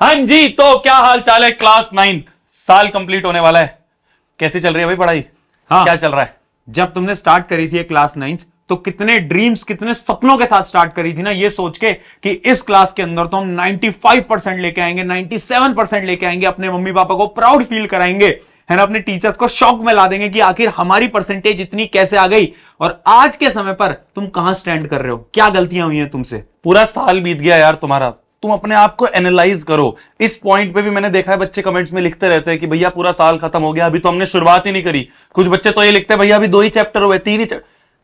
हाँ जी, तो क्या हाल चाल है? क्लास 9th साल कंप्लीट होने वाला है। कैसी चल रही है भाई पढ़ाई? हाँ, क्या चल रहा है? जब तुमने स्टार्ट करी थी क्लास 9th तो कितने ड्रीम्स कितने सपनों के साथ स्टार्ट करी थी ना, ये सोच के कि इस क्लास के अंदर तो हम 95% लेके आएंगे, 97% लेके आएंगे, अपने मम्मी पापा को प्राउड फील कराएंगे, है ना, अपने टीचर्स को शौक में ला देंगे कि आखिर हमारी परसेंटेज इतनी कैसे आ गई। और आज के समय पर तुम कहां स्टैंड कर रहे हो, क्या गलतियां हुई हैं तुमसे? पूरा साल बीत गया यार तुम्हारा। तुम अपने आप को एनालाइज करो। इस पॉइंट पे भी मैंने देखा है बच्चे कमेंट्स में लिखते रहते हैं कि भैया पूरा साल खत्म हो गया, अभी तो हमने शुरुआत ही नहीं करी। कुछ बच्चे तो ये लिखते हैं भैया अभी 2 ही चैप्टर हुए, 3 ही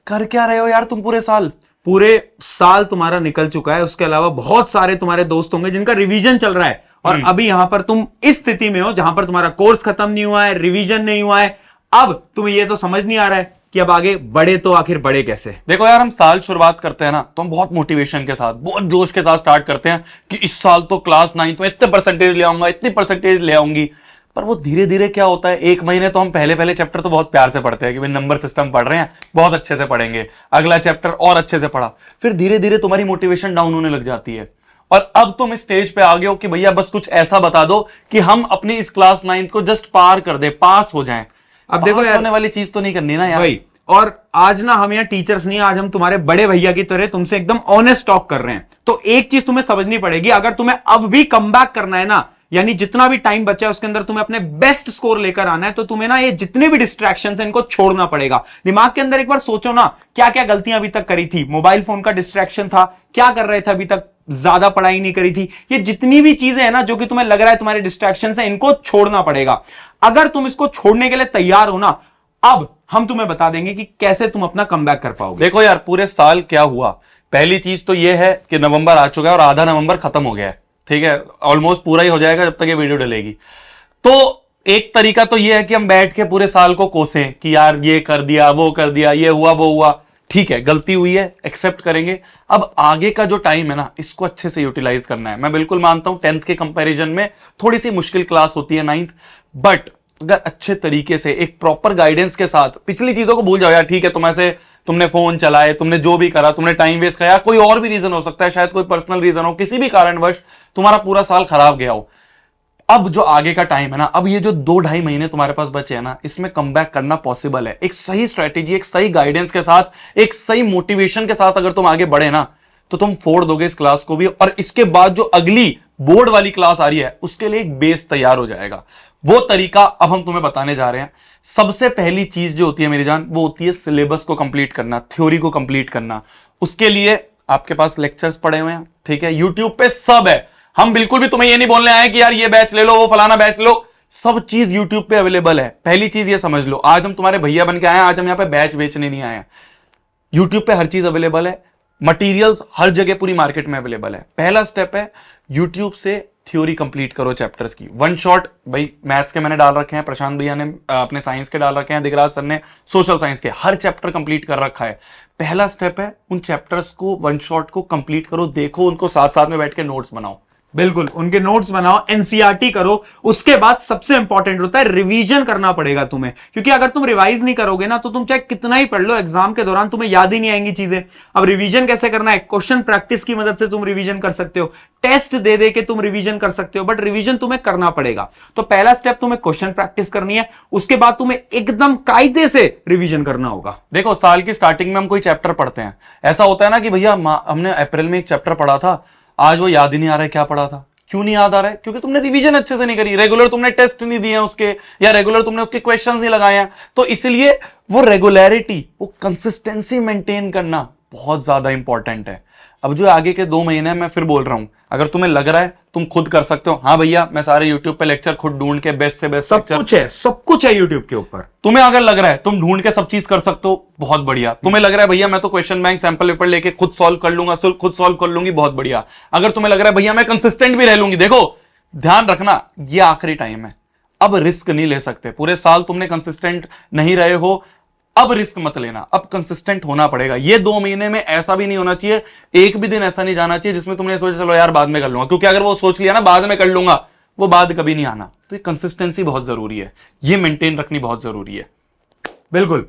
कर क्या रहे हो यार तुम पूरे साल? पूरे साल तुम्हारा निकल चुका है, उसके अलावा बहुत सारे तुम्हारे दोस्त होंगे जिनका रिवीजन चल रहा है, और अभी यहां पर तुम इस स्थिति में हो जहां पर तुम्हारा कोर्स खत्म नहीं हुआ है, रिवीजन नहीं हुआ है। अब तुम्हें यह तो समझ नहीं आ रहा है कि अब आगे बढ़े तो आखिर बढ़े कैसे। देखो यार, हम साल शुरुआत करते हैं ना तो हम बहुत मोटिवेशन के साथ, बहुत जोश के साथ स्टार्ट करते हैं कि इस साल तो क्लास 9th में इतने परसेंटेज ले आऊंगा, इतनी परसेंटेज ले आऊंगी। पर वो धीरे धीरे क्या होता है, 1 महीने तो हम पहले पहले चैप्टर तो बहुत प्यार से पढ़ते हैं कि भाई नंबर सिस्टम पढ़ रहे हैं, बहुत अच्छे से पढ़ेंगे, अगला चैप्टर और अच्छे से पढ़ा। फिर धीरे धीरे तुम्हारी मोटिवेशन डाउन होने लग जाती है, और अब तुम इस स्टेज पे आ गए हो कि भैया बस कुछ ऐसा बता दो कि हम अपनी इस क्लास 9th को जस्ट पार कर दे, पास हो जाएं। अब देखो यार, होने वाली चीज तो नहीं करनी ना यार भाई। और आज ना हम यहाँ टीचर्स नहीं, आज हम तुम्हारे बड़े भैया की तरह तुमसे एकदम ऑनेस्ट टॉक कर रहे हैं। तो एक चीज तुम्हें समझनी पड़ेगी, अगर तुम्हें अब भी कम बैक करना है ना, यानी जितना भी टाइम बचा है उसके अंदर तुम्हें अपने बेस्ट स्कोर लेकर आना है, तो तुम्हें ना ये जितने भी डिस्ट्रैक्शंस हैं इनको छोड़ना पड़ेगा। दिमाग के अंदर एक बार सोचो ना, क्या क्या गलतियां अभी तक करी थी। मोबाइल फोन का डिस्ट्रैक्शन था, क्या कर रहे थे अभी तक, ज्यादा पढ़ाई नहीं करी थी। ये जितनी भी चीजें हैं ना जो कि तुम्हें लग रहा है तुम्हारे डिस्ट्रैक्शन है, इनको छोड़ना पड़ेगा। अगर तुम इसको छोड़ने के लिए तैयार हो ना, अब हम तुम्हें बता देंगे कि कैसे तुम अपना कमबैक कर पाओगे। देखो यार, पूरे साल क्या हुआ। पहली चीज तो यह है कि नवंबर आ चुका है और आधा नवंबर खत्म हो गया है। ठीक है, ऑलमोस्ट पूरा ही हो जाएगा जब तक ये वीडियो डलेगी। तो एक तरीका तो यह है कि हम बैठ के पूरे साल को कोसें कि यार ये कर दिया, वो कर दिया, ये हुआ, वो हुआ। ठीक है, गलती हुई है, एक्सेप्ट करेंगे। अब आगे का जो टाइम है ना, इसको अच्छे से यूटिलाइज करना है। मैं बिल्कुल मानता हूं 10th के कंपैरिजन में थोड़ी सी मुश्किल क्लास होती है 9th, बट अगर अच्छे तरीके से एक प्रॉपर गाइडेंस के साथ, पिछली चीजों को भूल जाओ यार। ठीक है, तुमने फोन चलाए, तुमने जो भी करा, तुमने टाइम वेस्ट किया, कोई और भी रीजन हो सकता है, शायद कोई पर्सनल रीजन हो, किसी भी कारणवश तुम्हारा पूरा साल खराब गया हो। अब जो आगे का टाइम है ना, अब ये जो 2-2.5 महीने तुम्हारे पास बचे हैं ना, इसमें कमबैक करना पॉसिबल है। एक सही स्ट्रेटेजी, एक सही गाइडेंस के साथ, एक सही मोटिवेशन के साथ अगर तुम आगे बढ़े ना, तो तुम फोड़ दोगे इस क्लास को भी, और इसके बाद जो अगली बोर्ड वाली क्लास आ रही है उसके लिए एक बेस तैयार हो जाएगा। वो तरीका अब हम तुम्हें बताने जा रहे हैं। सबसे पहली चीज जो होती है मेरी जान, वो होती है सिलेबस को कंप्लीट करना, थ्योरी को कंप्लीट करना। उसके लिए आपके पास लेक्चर्स पड़े हुए हैं, ठीक है, यूट्यूब पे सब है। हम बिल्कुल भी तुम्हें ये नहीं बोलने आए कि यार ये बैच ले लो, वो फलाना बैच ले लो। सब चीज यूट्यूब पे अवेलेबल है। पहली चीज ये समझ लो, आज हम तुम्हारे भैया बन के आए हैं, आज हम यहां पे बैच बेचने नहीं आए हैं। यूट्यूब पे हर चीज अवेलेबल है, मटेरियल्स हर जगह पूरी मार्केट में अवेलेबल है। पहला स्टेप है, यूट्यूब से थ्योरी कंप्लीट करो चैप्टर्स की। वन शॉट, भाई मैथ्स के मैंने डाल रखे हैं, प्रशांत भैया ने अपने साइंस के डाल रखे हैं, दिगराज सर ने सोशल साइंस के, हर चैप्टर कंप्लीट कर रखा है। पहला स्टेप है, उन चैप्टर्स को, वन शॉट को कंप्लीट करो, देखो उनको, साथ साथ में बैठ के नोट्स बनाओ। बिल्कुल, उनके नोट्स बनाओ, एनसीईआरटी करो। उसके बाद सबसे इंपॉर्टेंट होता है रिवीजन करना पड़ेगा तुम्हें, क्योंकि अगर तुम रिवाइज नहीं करोगे ना, तो तुम चाहे कितना ही पढ़ लो, एग्जाम के दौरान तुम्हें याद ही नहीं आएंगी चीजें। अब रिवीजन कैसे करना है? क्वेश्चन प्रैक्टिस की मदद से तुम रिवीजन कर सकते हो, टेस्ट दे दे के तुम रिवीजन कर सकते हो, बट रिवीजन तुम्हें करना पड़ेगा। तो पहला स्टेप तुम्हें क्वेश्चन प्रैक्टिस करनी है, उसके बाद तुम्हें एकदम कायदे से रिवीजन करना होगा। देखो, साल की स्टार्टिंग में हम कोई चैप्टर पढ़ते हैं, ऐसा होता है ना कि भैया हमने अप्रैल में एक चैप्टर पढ़ा था, आज वो याद ही नहीं आ रहा है क्या पढ़ा था। क्यों नहीं याद आ रहा है? क्योंकि तुमने रिवीजन अच्छे से नहीं करी, रेगुलर तुमने टेस्ट नहीं दिए उसके, या रेगुलर तुमने उसके क्वेश्चंस नहीं लगाए हैं। तो इसलिए वो रेगुलरिटी, वो कंसिस्टेंसी मेंटेन करना बहुत ज्यादा इंपॉर्टेंट है। अब जो आगे के 2 महीने मैं फिर बोल रहा हूं, अगर तुम्हें लग रहा है तुम खुद कर सकते हो, हाँ भैया मैं सारे यूट्यूब पे लेक्चर खुद ढूंढ के बेस्ट से बेस्ट सब कुछ है, सब कुछ है यूट्यूब के ऊपर। तुम्हें अगर लग रहा है तुम ढूंढ के सब चीज कर सकते हो, बहुत बढ़िया। तुम्हें लग रहा है भैया मैं तो क्वेश्चन बैंक सैंपल पेपर लेके खुद सॉल्व कर लूंगा, खुद सॉल्व कर लूंगी, बहुत बढ़िया। अगर तुम्हें लग रहा है भैया मैं कंसिस्टेंट भी रह लूंगी, देखो ध्यान रखना, ये आखिरी टाइम है। अब रिस्क नहीं ले सकते, पूरे साल तुमने कंसिस्टेंट नहीं रहे हो, अब रिस्क मत लेना, अब कंसिस्टेंट होना पड़ेगा। ये 2 महीने में ऐसा भी नहीं होना चाहिए, एक भी दिन ऐसा नहीं जाना चाहिए जिसमें तुमने सोचा चलो यार बाद में कर लूंगा, क्योंकि अगर वो सोच लिया ना बाद में कर लूंगा, वो बाद कभी नहीं आना। तो ये कंसिस्टेंसी बहुत जरूरी है, ये मेंटेन रखनी बहुत जरूरी है। बिल्कुल।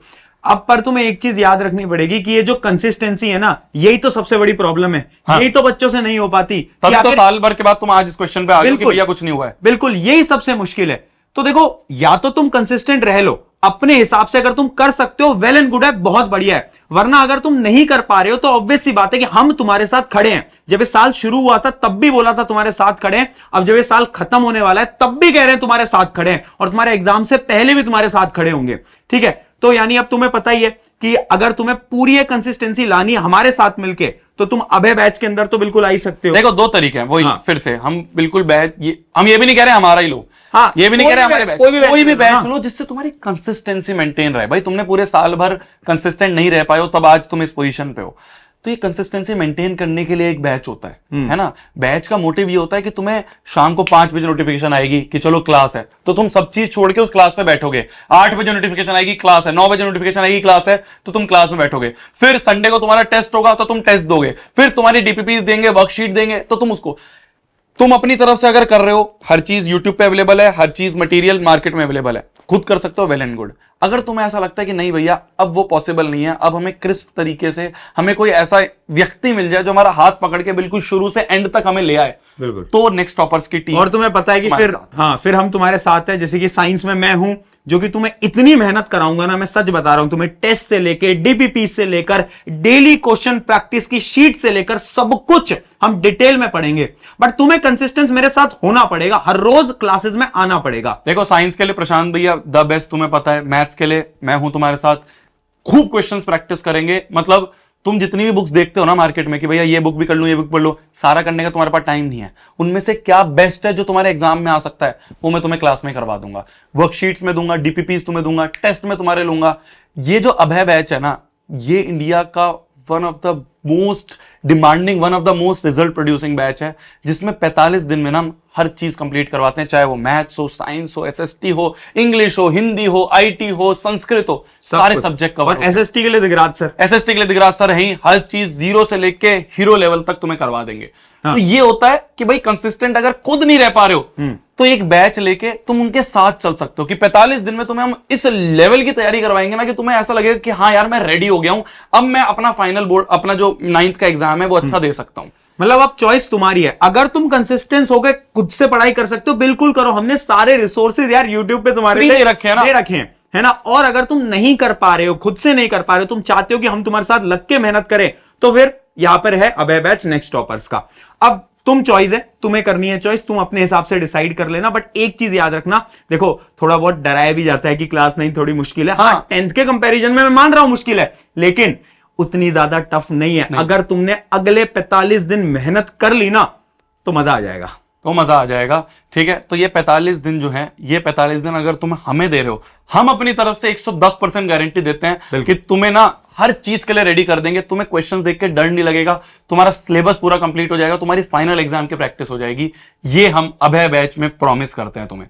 अब पर तुम्हें एक चीज याद रखनी पड़ेगी कि ये जो कंसिस्टेंसी है ना, यही तो सबसे बड़ी प्रॉब्लम है। हाँ। यही तो बच्चों से नहीं हो पाती। तब कि तो आखिर- साल भर के बाद तुम आज इस क्वेश्चन पे आ गए हो कि भैया कुछ नहीं हुआ है। बिल्कुल यही सबसे मुश्किल है। तो देखो, या तो तुम कंसिस्टेंट रह लो अपने हिसाब से, अगर तुम कर सकते हो वेल एंड गुड है, बहुत बढ़िया है। वरना अगर तुम नहीं कर पा रहे हो तो ऑब्वियस सी बात है कि हम तुम्हारे साथ खड़े हैं। जब ये साल शुरू हुआ था तब भी बोला था तुम्हारे साथ खड़े हैं, अब जब ये साल खत्म होने वाला है तब भी कह रहे हैं तुम्हारे साथ खड़े हैं, और तुम्हारे एग्जाम से पहले भी तुम्हारे साथ खड़े होंगे। ठीक है, तो यानी अब तुम्हें पता ही है कि अगर तुम्हें पूरी कंसिस्टेंसी लानी है हमारे साथ मिलके, तो तुम अभय बैच के अंदर तो बिल्कुल आ ही सकते हो। देखो दो तरीके हैं, वही हाँ। फिर से हम बिल्कुल बैच, हम ये भी नहीं कह रहे हमारा ही लो, हाँ, ये भी नहीं कोई कह रहे भी हमारे बैच- बैच, कोई भी बैच बैच लो, लो जिससे तुम्हारी कंसिस्टेंसी मेंटेन रहे। भाई तुमने पूरे साल भर कंसिस्टेंट नहीं रह पाए हो, तब आज तुम इस पोजीशन पे हो। तो ये कंसिस्टेंसी मेंटेन करने के लिए एक बैच होता है ना। बैच का मोटिव ये होता है कि तुम्हें शाम को 5 बजे नोटिफिकेशन आएगी कि चलो क्लास है, तो तुम सब चीज छोड़ के उस क्लास में बैठोगे। 8 बजे नोटिफिकेशन आएगी क्लास है, 9 बजे नोटिफिकेशन आएगी क्लास है, तो तुम क्लास में बैठोगे। फिर संडे को तुम्हारा टेस्ट होगा तो तुम टेस्ट दोगे, फिर तुम्हारी डीपीपीज देंगे, वर्कशीट देंगे, तो तुम उसको, तुम अपनी तरफ से अगर कर रहे हो, हर चीज यूट्यूब पे अवेलेबल है, हर चीज मटेरियल मार्केट में अवेलेबल है, खुद कर सकते हो, वेल एंड गुड। अगर तुम्हें ऐसा लगता है कि नहीं भैया अब वो पॉसिबल नहीं है, अब हमें क्रिस्प तरीके से, हमें कोई ऐसा व्यक्ति मिल जाए जो हमारा हाथ पकड़ के बिल्कुल शुरू से एंड तक हमें ले आए, बिल्कुल, तो नेक्स्ट टॉपर्स की टीम। और तुम्हें पता है कि फिर हाँ, फिर हम तुम्हारे साथ हैं। जैसे कि साइंस में मैं हूं, जो कि तुम्हें इतनी मेहनत कराऊंगा ना, मैं सच बता रहा हूं, तुम्हें टेस्ट से लेकर डीपीपी से लेकर डेली क्वेश्चन प्रैक्टिस की शीट से लेकर सब कुछ हम डिटेल में पढ़ेंगे। बट तुम्हें कंसिस्टेंस मेरे साथ होना पड़ेगा, हर रोज क्लासेस में आना पड़ेगा। देखो साइंस के लिए प्रशांत भैया द बेस्ट, तुम्हें पता है। मैथ्स के लिए मैं हूं तुम्हारे साथ, खूब क्वेश्चंस प्रैक्टिस करेंगे। मतलब तुम जितनी भी बुक्स देखते हो ना मार्केट में कि भैया ये बुक भी कर लूं, ये बुक पढ़ लो, सारा करने का तुम्हारे पास टाइम नहीं है। उनमें से क्या बेस्ट है जो तुम्हारे एग्जाम में आ सकता है, वो मैं तुम्हें क्लास में करवा दूंगा, वर्कशीट्स में दूंगा, डीपीपीस तुम्हें दूंगा, टेस्ट में तुम्हारे लूंगा। ये जो अभय बैच है ना, ये इंडिया का one of the most demanding, one of the most result producing batch है, जिसमें 45 दिन में ना हम हर चीज कंप्लीट करवाते हैं, चाहे वो मैथ्स हो, साइंस हो, एसएसटी हो, इंग्लिश हो, हिंदी हो, आईटी हो, संस्कृत हो, सारे सब्जेक्ट कवर। और एसएसटी के लिए दिगराज सर, एसएसटी के लिए दिगराज सर है ही, हर चीज जीरो से लेके हीरो लेवल तक तुम्हें करवा देंगे। हाँ। तो ये होता है कि भाई कंसिस्टेंट अगर खुद नहीं रह पा रहे हो तो एक बैच लेके तुम उनके साथ चल सकते हो कि 45 दिन में तुम्हें हम इस लेवल की तैयारी करवाएंगे ना कि तुम्हें ऐसा लगेगा कि हाँ यार मैं रेडी हो गया हूं, अब मैं अपना फाइनल बोर्ड, अपना जो 9th का एग्जाम है वो अच्छा दे सकता हूं। मतलब अब चॉइस तुम्हारी है। अगर तुम कंसिस्टेंस हो गए, खुद से पढ़ाई कर सकते हो, बिल्कुल करो। हमने सारे रिसोर्सेज यार यूट्यूब पे तुम्हारे फ्री लिए दे रखे हैं ना, दे रखे हैं, है ना। और अगर तुम नहीं कर पा रहे हो, खुद से नहीं कर पा रहे हो, तुम चाहते हो कि हम तुम्हारे साथ लग के मेहनत करें, तो फिर यहां पर है अभय बैच नेक्स्ट टॉपर्स का। अब तुम चॉइस है, तुम्हें करनी है चॉइस, तुम अपने हिसाब से डिसाइड कर लेना। बट एक चीज याद रखना, देखो थोड़ा बहुत डराया भी जाता है कि क्लास 9 थोड़ी मुश्किल है। हाँ, 10th के कंपैरिजन में मैं मान रहा हूं मुश्किल है, लेकिन उतनी ज्यादा टफ नहीं है। अगर तुमने अगले 45 दिन मेहनत कर ली ना, तो मजा आ जाएगा, तो मजा आ जाएगा। ठीक है, तो ये 45 दिन जो है, ये 45 दिन अगर तुम हमें दे रहे हो, हम अपनी तरफ से 110% गारंटी देते हैं कि तुम्हें ना हर चीज के लिए रेडी कर देंगे। तुम्हें क्वेश्चंस देख के डर नहीं लगेगा, तुम्हारा सिलेबस पूरा कंप्लीट हो जाएगा, तुम्हारी फाइनल एग्जाम की प्रैक्टिस हो जाएगी। ये हम अभय बैच में प्रॉमिस करते हैं तुम्हें।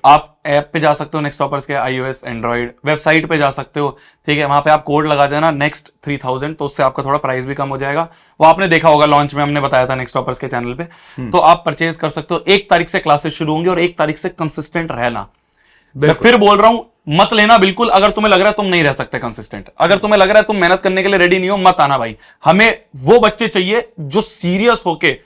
आप ऐप पे जा सकते हो नेक्स्ट टॉपर्स के, iOS, एंड्रॉइड, वेबसाइट पे जा सकते हो। ठीक है, वहां पे आप कोड लगा देना नेक्स्ट 3000, तो उससे आपका थोड़ा प्राइस भी कम हो जाएगा। वो आपने देखा होगा लॉन्च में हमने बताया था नेक्स्ट टॉपर्स के चैनल पे, तो आप परचेज कर सकते हो। 1 तारीख से क्लासेस शुरू होंगी और 1 तारीख से कंसिस्टेंट रहना। मैं फिर बोल रहा हूं, मत लेना बिल्कुल। अगर तुम्हें लग रहा है तुम नहीं रह सकते कंसिस्टेंट, अगर तुम्हें लग रहा है तुम मेहनत करने के लिए रेडी नहीं हो, मत आना भाई। हमें वो बच्चे चाहिए जो सीरियस होके,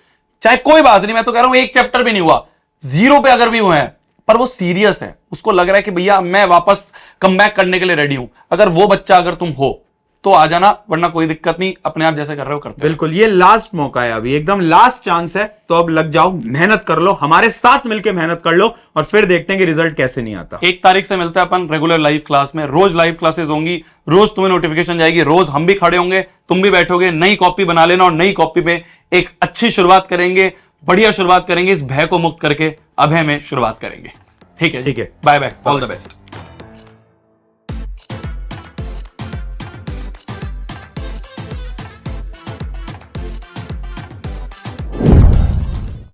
चाहे कोई बात नहीं, मैं तो कह रहा हूं 1 चैप्टर भी नहीं हुआ, 0 पे अगर भी हुए हैं, पर वो सीरियस है, उसको लग रहा है कि भैया मैं वापस कम बैक करने के लिए रेडी हूं। अगर वो बच्चा अगर तुम हो तो आ जाना, वरना कोई दिक्कत नहीं, अपने आप जैसे कर रहे हो करते हो। बिल्कुल, ये लास्ट मौका है, अभी एकदम लास्ट चांस है, तो अब लग जाओ, मेहनत कर लो, हमारे साथ मिलकर मेहनत कर लो, और फिर देखते हैं कि रिजल्ट कैसे नहीं आता। 1 तारीख से मिलते हैं अपन रेगुलर लाइव क्लास में। रोज लाइव क्लासेस होंगी, रोज तुम्हें नोटिफिकेशन जाएगी, रोज हम भी खड़े होंगे, तुम भी बैठोगे। नई कॉपी बना लेना और नई कॉपी पे एक अच्छी शुरुआत करेंगे, बढ़िया शुरुआत करेंगे। इस भय को मुक्त करके अभय में शुरुआत करेंगे। ठीक है, ठीक है, bye bye, all the best.